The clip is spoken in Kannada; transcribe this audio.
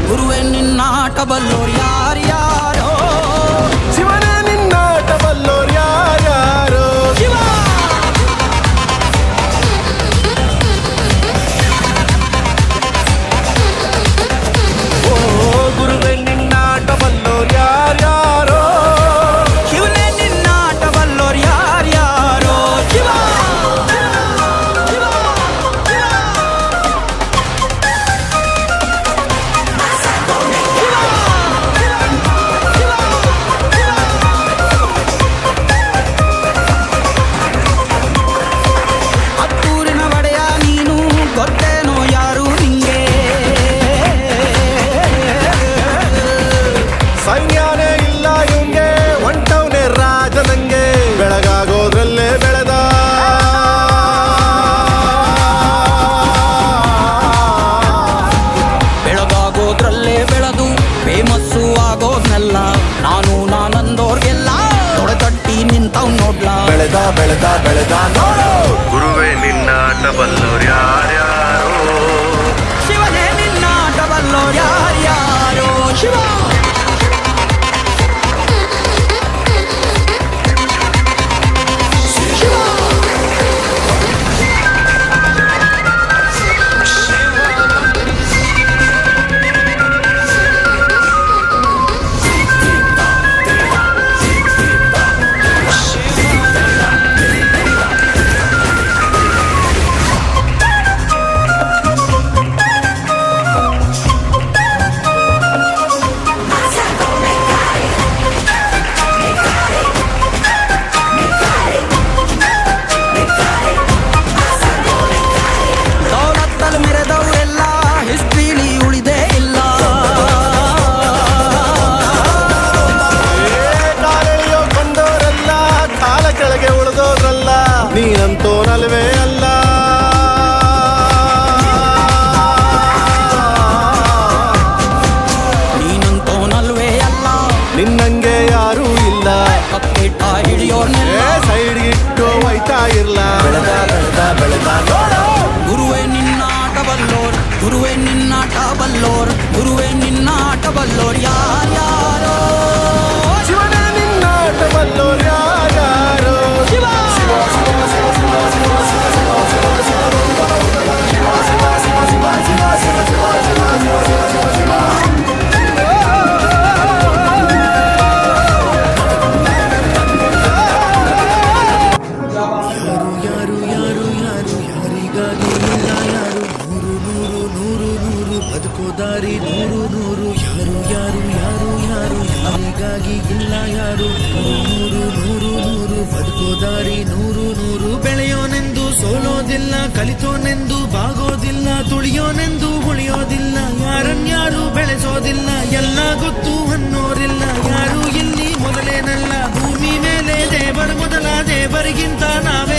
ಗುರುವೇ ನಿನ್ನಾಟ ಬಲ್ಲೋರ್ ಯಾರ್ಯಾರೋ ಶಿವನೇ ನಿನ್ನಾಟ ಬಲ್ಲೋರ್ ಯಾರ್ಯಾರೋ ಶಿವ ಓ ಗುರುವೇ ನಿನ್ನಾಟ ಬಲ್ಲೋರ್ ಯಾರ್ಯಾರೋ ಶಿವನೇ ನಿನ್ನಾಟ ಬಲ್ಲೋರ್ ಯಾರ್ಯಾರೋ ಶಿವ ಸೈನ್ಯಾನೇ ಇಲ್ಲ ಇವಂಗೆ ಹೊಂಟವ್ನೆ ರಾಜನಂಗೆ ಬೆಳಗಾಗೋದ್ರಲ್ಲೇ ಬೆಳೆದ ಬೆಳಗಾಗೋದ್ರಲ್ಲೇ ಬೆಳೆದು ಫೇಮಸ್ಸು ಆಗೋದ್ನೆಲ್ಲ ನಾನಂದೋರ್ಗೆಲ್ಲ ತೊಡೆತಟ್ಟಿ ನಿಂತವ್ ನೋಡ್ಲಾ ಬೆಳೆದ ಬೆಳೆದ ಬೆಳೆದ ನೋಡು ಗುರುವೇ ನಿನ್ನಾಟ ಬಲ್ಲೋರ್ ಯಾರ್ಯಾರೋ ಶಿವನೇ ನಿನ್ನಾಟ ಬಲ್ಲೋರ್ ಯಾರ್ಯಾರೋ ಶಿವ ನೀನಂತೋನಲ್ವೇ ಅಲ್ಲ ನೀನಂತೋನಲ್ವೇ ಅಲ್ಲ ನಿನ್ನಂಗೆ ಯಾರೂ ಇಲ್ಲ ಕಪ್ಪೇಟ ಹಿಡಿಯೋರ್ನೆಲ್ಲ ಸೈಡ್ ಇಟ್ಟು ಹೋಯ್ತಾ ಇರ್ಲ ಬೆಳೆದ ಬೆಳೆದ ಬೆಳೆದ ನೋಡು ಗುರುವೇ ನಿನ್ನಾಟ ಬಲ್ಲೋರ್ ಗುರುವೇ ನಿನ್ನಾಟ ಬಲ್ಲೋರ್ ಗುರುವೇ ನಿನ್ನಾಟ ಬಲ್ಲೋರ್ ಯಾರ್ಯಾರೋ ಶಿವನೇ ನಿನ್ನಾಟ ಬಲ್ಲೋರ್ ಯಾರ್ಯಾರೋ ಶಿವ ದಾರಿ ನೂರು ನೂರು ಯಾರು ಯಾರು ಯಾರು ಯಾರು ಯಾರಿಗಾಗಿ ಇಲ್ಲ ಯಾರು ನೂರು ನೂರು ನೂರು ಬದುಕೋ ದಾರಿ ನೂರು ನೂರು ಬೆಳೆಯೋನೆಂದು ಸೋಲೋದಿಲ್ಲ ಕಲಿತೋನೆಂದು ಬಾಗೋದಿಲ್ಲ ತುಳಿಯೋನೆಂದು ಉಳಿಯೋದಿಲ್ಲ ಯಾರನ್ಯಾರು ಬೆಳೆಸೋದಿಲ್ಲ ಎಲ್ಲ ಗೊತ್ತು ಅನ್ನೋರಿಲ್ಲ ಯಾರು ಇಲ್ಲಿ ಮೊದಲೇನಲ್ಲ ಭೂಮಿ ಮೇಲೆ ದೇವರ ಮೊದಲ ದೇವರಿಗಿಂತ ನಾವೇ